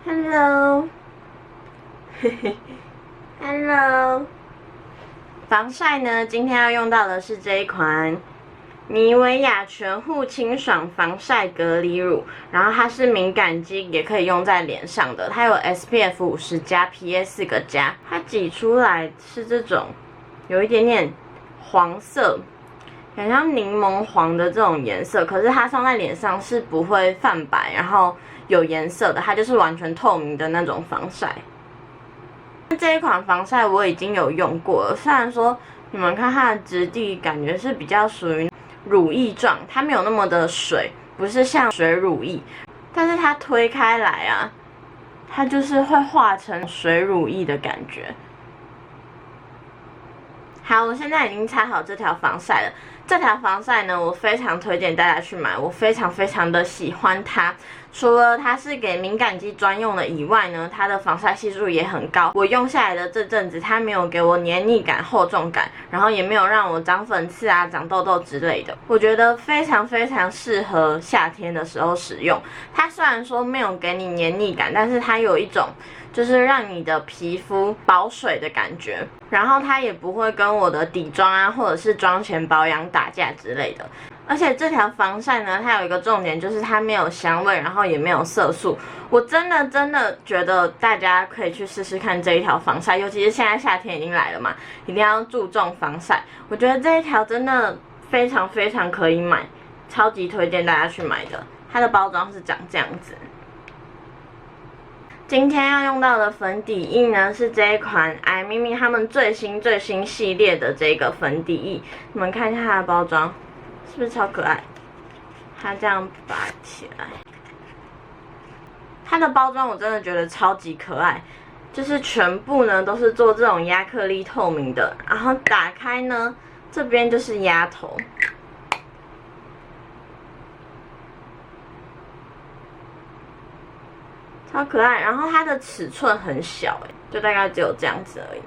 Hello， Hello。防晒呢，今天要用到的是这一款妮维雅全护清爽防晒隔离乳，然后它是敏感肌，也可以用在脸上的。它有 SPF 50+PA4+，它挤出来是这种有一点点黄色，很像柠檬黄的这种颜色，可是它上在脸上是不会泛白，然后有颜色的，它就是完全透明的那种防晒。这一款防晒我已经有用过了，虽然说你们看它的质地感觉是比较属于乳液状，它没有那么的水，不是像水乳液，但是它推开来啊，它就是会化成水乳液的感觉。好，我现在已经擦好这条防晒了。这条防晒呢，我非常推荐大家去买，我非常的喜欢它。除了它是给敏感肌专用的以外呢，它的防晒系数也很高。我用下来的这阵子，它没有给我黏腻感、厚重感，然后也没有让我长粉刺啊、长痘痘之类的。我觉得非常适合夏天的时候使用。它虽然说没有给你黏腻感，但是它有一种就是让你的皮肤保水的感觉，然后它也不会跟我的底妆啊或者是妆前保养打架之类的。而且这条防晒呢，它有一个重点，就是它没有香味，然后也没有色素。我真的觉得大家可以去试试看这一条防晒，尤其是现在夏天已经来了嘛，一定要注重防晒。我觉得这一条真的非常可以买，超级推荐大家去买的。它的包装是长这样子。今天要用到的粉底液呢，是这一款艾咪咪他们最新系列的这个粉底液。你们看一下它的包装，是不是超可爱？它这样拔起来，它的包装我真的觉得超级可爱，就是全部呢都是做这种亚克力透明的，然后打开呢，这边就是压头。超可爱，然后它的尺寸很小，就大概只有这样子而已。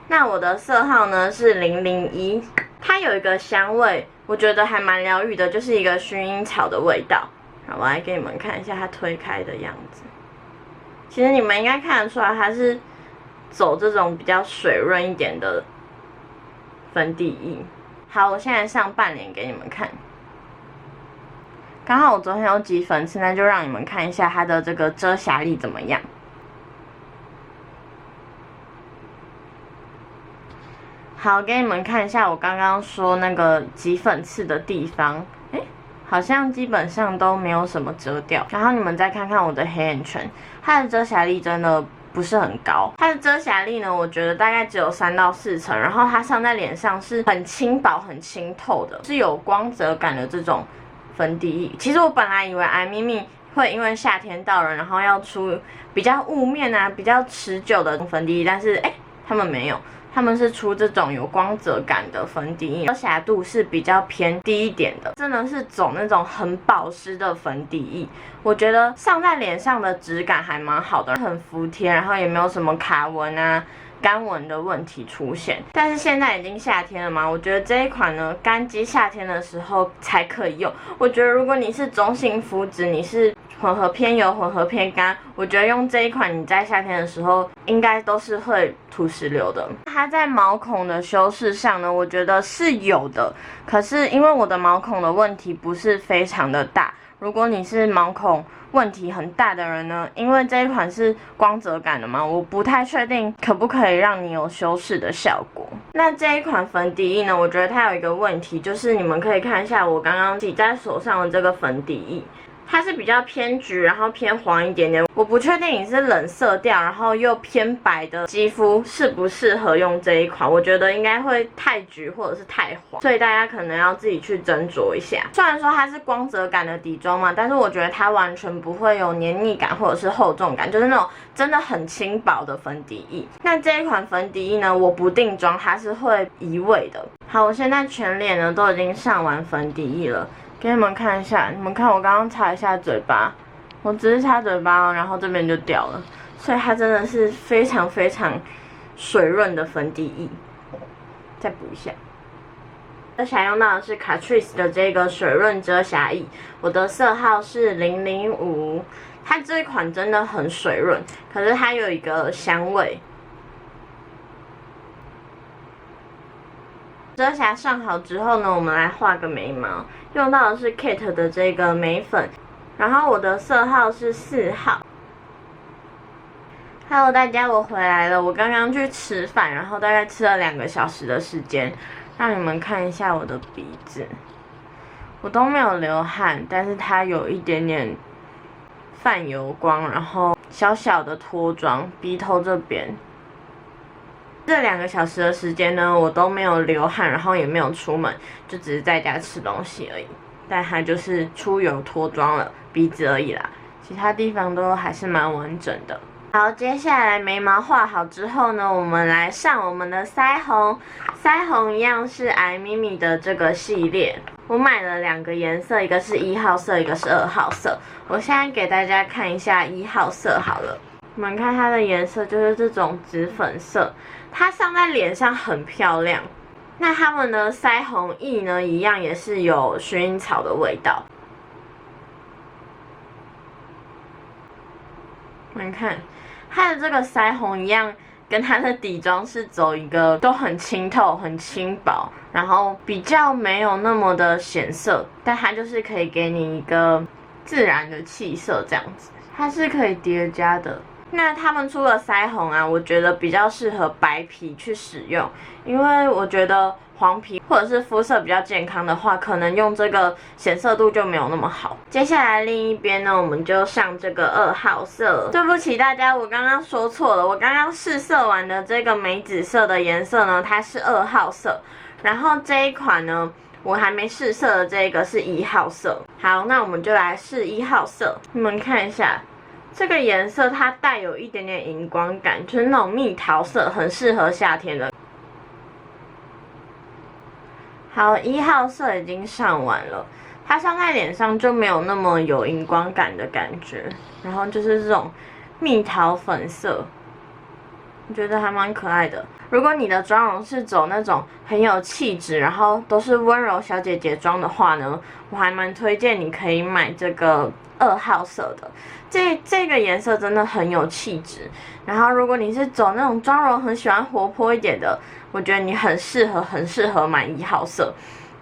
那我的色号呢是001，它有一个香味，我觉得还蛮疗愈的，就是一个薰衣草的味道。好，我来给你们看一下它推开的样子。其实你们应该看得出来，它是走这种比较水润一点的粉底液。好，我现在上半脸给你们看。刚好我昨天有挤粉刺，那就让你们看一下它的这个遮瑕力怎么样。好，给你们看一下我刚刚说那个挤粉刺的地方，好像基本上都没有什么遮掉。然后你们再看看我的黑眼圈，它的遮瑕力真的不是很高。它的遮瑕力呢，我觉得大概只有3到4层，然后它上在脸上是很轻薄、很清透的，是有光泽感的这种粉底液。其实我本来以为艾咪咪会因为夏天到了，然后要出比较雾面啊、比较持久的粉底液，但是他们没有，他们是出这种有光泽感的粉底液，遮瑕度是比较偏低一点的，真的是走那种很保湿的粉底液。我觉得上在脸上的质感还蛮好的，很服帖，然后也没有什么卡纹啊、干纹的问题出现。但是现在已经夏天了嘛，我觉得这一款呢，干肌夏天的时候才可以用。我觉得如果你是中性肤质，你是混合偏油、混合偏干，我觉得用这一款你在夏天的时候应该都是会吐石榴的。它在毛孔的修饰上呢，我觉得是有的，可是因为我的毛孔的问题不是非常的大。如果你是毛孔问题很大的人呢，因为这一款是光泽感的嘛，我不太确定可不可以让你有修饰的效果。那这一款粉底液呢，我觉得它有一个问题，就是你们可以看一下我刚刚挤在手上的这个粉底液，它是比较偏橘，然后偏黄一点点。我不确定你是冷色调，然后又偏白的肌肤适不适合用这一款。我觉得应该会太橘或者是太黄，所以大家可能要自己去斟酌一下。虽然说它是光泽感的底妆嘛，但是我觉得它完全不会有黏腻感或者是厚重感，就是那种真的很轻薄的粉底液。那这一款粉底液呢，我不定妆它是会移位的。好，我现在全脸呢都已经上完粉底液了。给你们看一下，你们看我刚刚擦一下嘴巴，我只是擦嘴巴，然后这边就掉了，所以它真的是非常水润的粉底液。再补一下。遮瑕用到的是 Catrice 的这个水润遮瑕液，我的色号是005。它这一款真的很水润，可是它有一个香味。遮瑕上好之后呢，我们来画个眉毛，用到的是 Kate 的这个眉粉，然后我的色号是4号。Hello， 大家，我回来了。我刚刚去吃饭，然后大概吃了2个小时的时间，让你们看一下我的鼻子。我都没有流汗，但是它有一点点泛油光，然后小小的脱妆，鼻头这边。这2个小时的时间呢，我都没有流汗，然后也没有出门，就只是在家吃东西而已。但它就是出油脱妆了，鼻子而已啦，其他地方都还是蛮完整的。好，接下来眉毛画好之后呢，我们来上我们的腮红。腮红一样是iMimi的这个系列，我买了2个颜色，一个是1号色，一个是2号色。我现在给大家看一下1号色好了。你们看它的颜色就是这种紫粉色，它上在脸上很漂亮。那它们的腮红液呢，一样也是有薰衣草的味道。你们看，它的这个腮红一样，跟它的底妆是走一个都很清透、很轻薄，然后比较没有那么的显色，但它就是可以给你一个自然的气色这样子。它是可以叠加的。那他们出的腮红啊，我觉得比较适合白皮去使用，因为我觉得黄皮或者是肤色比较健康的话，可能用这个显色度就没有那么好。接下来另一边呢，我们就上这个2号色。对不起大家，我刚刚说错了，我刚刚试色完的这个玫紫色的颜色呢，它是2号色，然后这一款呢，我还没试色的这个是1号色。好，那我们就来试1号色，你们看一下。这个颜色它带有一点点荧光感，就是那种蜜桃色，很适合夏天的。好，1号色已经上完了，它上在脸上就没有那么有荧光感的感觉，然后就是这种蜜桃粉色，我觉得还蛮可爱的。如果你的妆容是走那种很有气质，然后都是温柔小姐姐妆的话呢，我还蛮推荐你可以买这个2号色的。这个颜色真的很有气质。然后如果你是走那种妆容很喜欢活泼一点的，我觉得你很适合买1号色。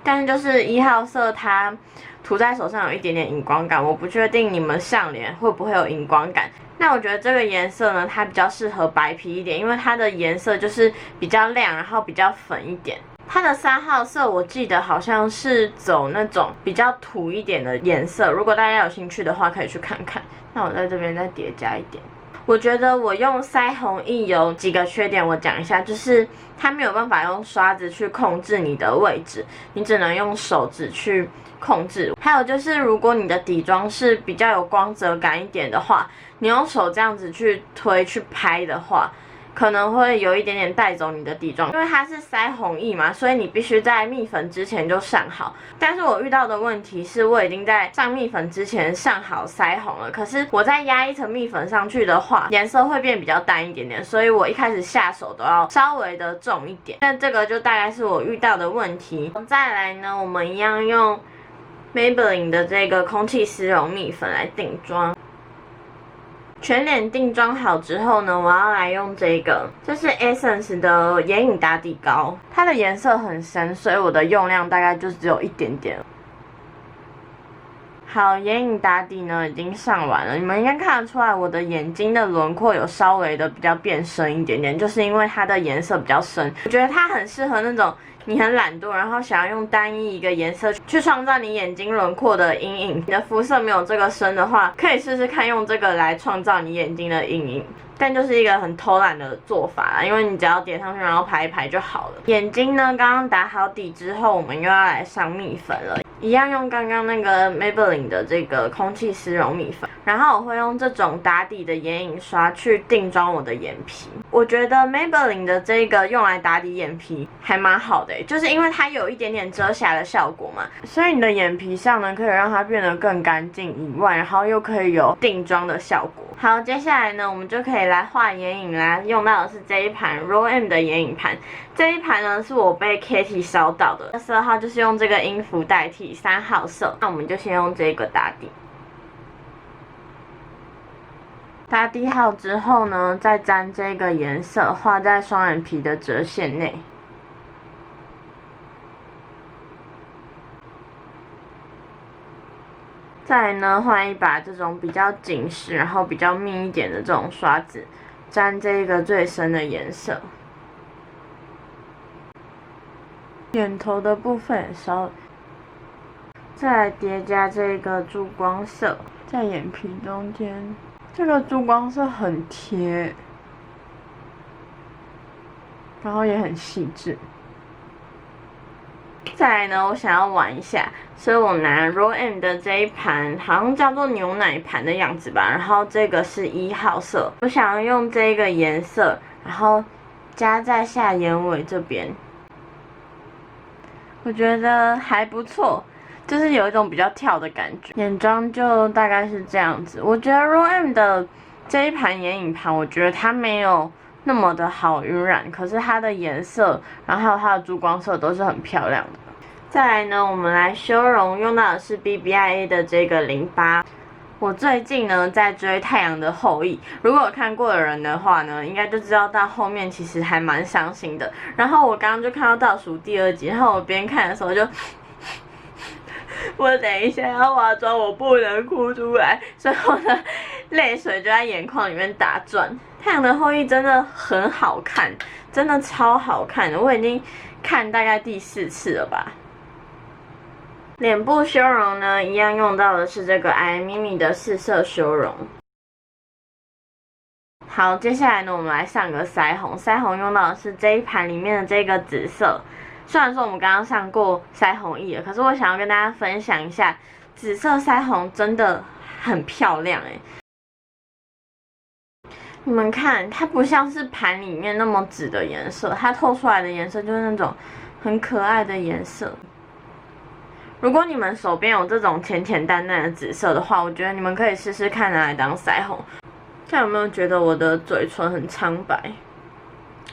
但是就是1号色它涂在手上有一点点荧光感，我不确定你们上脸会不会有荧光感。那我觉得这个颜色呢，它比较适合白皮一点，因为它的颜色就是比较亮，然后比较粉一点。它的3号色我记得好像是走那种比较土一点的颜色，如果大家有兴趣的话可以去看看。那我在这边再叠加一点。我觉得我用腮红液有几个缺点，我讲一下，就是它没有办法用刷子去控制你的位置，你只能用手指去控制。还有就是如果你的底妆是比较有光泽感一点的话，你用手这样子去推去拍的话，可能会有一点点带走你的底妆，因为它是腮红液嘛，所以你必须在蜜粉之前就上好。但是我遇到的问题是我已经在上蜜粉之前上好腮红了，可是我再压一层蜜粉上去的话，颜色会变比较淡一点点，所以我一开始下手都要稍微的重一点。那这个就大概是我遇到的问题。再来呢，我们一样用 Maybelline 的这个空气丝绒蜜粉来定妆。全脸定妆好之后呢，我要来用这个，这是 Essence 的眼影打底膏，它的颜色很深，所以我的用量大概就只有一点点。好，眼影打底呢已经上完了，你们应该看得出来我的眼睛的轮廓有稍微的比较变深一点点，就是因为它的颜色比较深。我觉得它很适合那种你很懒惰，然后想要用单一一个颜色去创造你眼睛轮廓的阴影。你的肤色没有这个深的话，可以试试看用这个来创造你眼睛的阴影。但就是一个很偷懒的做法啦，因为你只要点上去，然后排一排就好了。眼睛呢，刚刚打好底之后，我们又要来上蜜粉了。一样用刚刚那个 Maybelline 的这个空气丝绒蜜粉，然后我会用这种打底的眼影刷去定妆我的眼皮。我觉得 Maybelline 的这个用来打底眼皮还蛮好的，就是因为它有一点点遮瑕的效果嘛，所以你的眼皮上呢可以让它变得更干净以外，然后又可以有定妆的效果。好，接下来呢，我们就可以来画眼影啦。用到的是这一盘 Raw M 的眼影盘，这一盘呢是我被 Kitty 烧到的，色号就是用这个音符代替3号色。那我们就先用这个打底。打底好之后呢，再沾这个颜色画在双眼皮的折线内。再来呢，换一把这种比较紧实，然后比较密一点的这种刷子，沾这个最深的颜色。眼头的部分也稍，再来叠加这个珠光色，在眼皮中间。这个珠光色很贴，然后也很细致。再来呢，我想要玩一下，所以我拿 Raw M 的这一盘，好像叫做牛奶盘的样子吧。然后这个是1号色，我想要用这个颜色，然后加在下眼尾这边，我觉得还不错。就是有一种比较跳的感觉，眼妆就大概是这样子。我觉得 Raw M 的这一盘眼影盘，我觉得它没有那么的好晕染，可是它的颜色，然后还有它的珠光色都是很漂亮的。再来呢，我们来修容，用到的是 BBIA 的这个08。我最近呢在追《太阳的后裔》，如果有看过的人的话呢，应该就知道到后面其实还蛮伤心的。然后我刚刚就看到倒数第2集，然后我边看的时候就。我等一下要化妆，我不能哭出来，所以我的泪水就在眼眶里面打转。《太阳的后裔》真的很好看，真的超好看的，我已经看大概第4次了吧。脸部修容呢，一样用到的是这个 IMIMI 的4色修容。好，接下来呢，我们来上个腮红，腮红用到的是这一盘里面的这个紫色。虽然说我们刚刚上过腮红液了，可是我想要跟大家分享一下，紫色腮红真的很漂亮欸。你们看，它不像是盘里面那么紫的颜色，它透出来的颜色就是那种很可爱的颜色。如果你们手边有这种浅浅淡淡的紫色的话，我觉得你们可以试试看拿来当腮红。看有没有觉得我的嘴唇很苍白？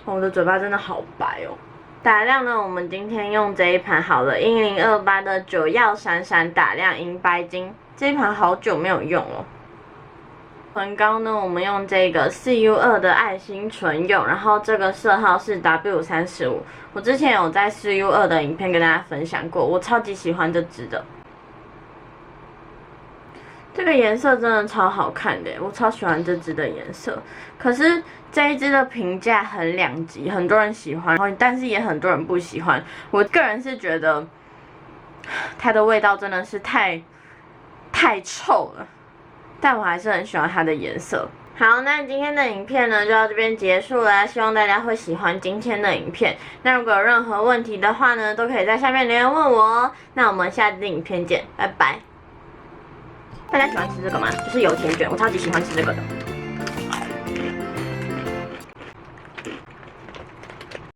我的嘴巴真的好白哦。打亮呢，我们今天用这一盘好了，1028的9曜闪闪打亮银白金，这一盘好久没有用了。唇膏呢，我们用这个4U2的爱心唇釉，然后这个色号是 W35，我之前有在4U2的影片跟大家分享过，我超级喜欢这支的。这个颜色真的超好看的，我超喜欢这支的颜色。可是这一支的评价很两极，很多人喜欢，但是也很多人不喜欢。我个人是觉得它的味道真的是太臭了，但我还是很喜欢它的颜色。好，那今天的影片呢就到这边结束了，希望大家会喜欢今天的影片。那如果有任何问题的话呢，都可以在下面留言问我哦。那我们下次影片见，拜拜。大家喜欢吃这个吗？就是有甜卷，我超级喜欢吃这个的。